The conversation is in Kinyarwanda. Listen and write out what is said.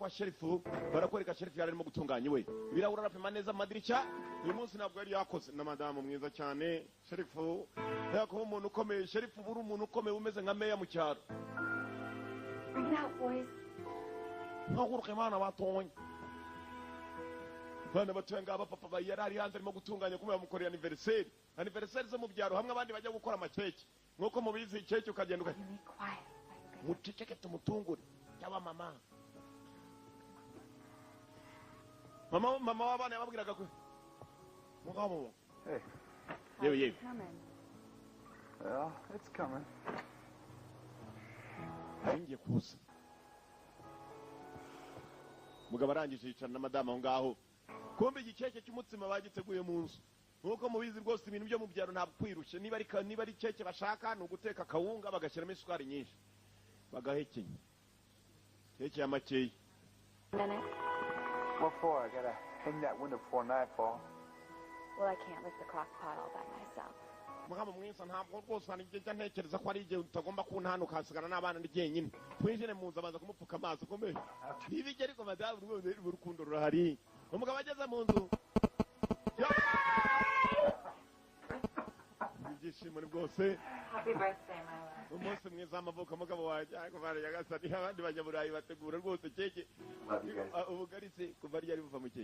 kwa sherifu barakwereka sherifu yarimo gutunganya we ibirahura arapima neza amadirishya uyu munsi ntabwo yari yakoze na madamu mwiza cyane sherifu yakuba umuntu ukomeye sherifu buri umuntu ukomeye umeze nka meya mu cyaro nkaguruka imana batonya bana batoya ngaba papa yari ari hanze arimo gutunganya kumwe bamukorera anniversaire zo mu byaro hamwe abandi bajya gukora amakeke nkuko mubizi keke ukagenda muceceke tumutungure cyaba mama wabana yababwiraga ko mugabo yewe Yeah, it's coming. ngiye kuza mugabo arangije yicara na madama aho ngaho kumbe igikeke cy'umutsima bagiteguye mu nzu nkuko mubizi rwose ibintu byo mu byaro ntabwo kwirushye niba ari keke bashaka ni uguteka kawunga bagashyiramo isukari nyinshi bagahekenya keke ya makeyi What for? I gotta hang that window before nightfall. Well, I can't lift the crock pot all by myself. mugabo mwinsa ntabwo rwose nigeze ntekereza ko ari igihe utagomba kuntana ukasigana n'abana ndi jyenyine twinjire mu nzu abanza kumupfuka amaso komeye ibijye ariko madamu rwose urukundo rurahari umugabo ageze mu nzu ibyishimo ni bwose Happy birthday, my love. umunsi mwiza w'amavuko mugabo wanjye ariko bari yagasani abandi banyaburayi bategura rwose keke ubugaritse kuva ryari buva mu keke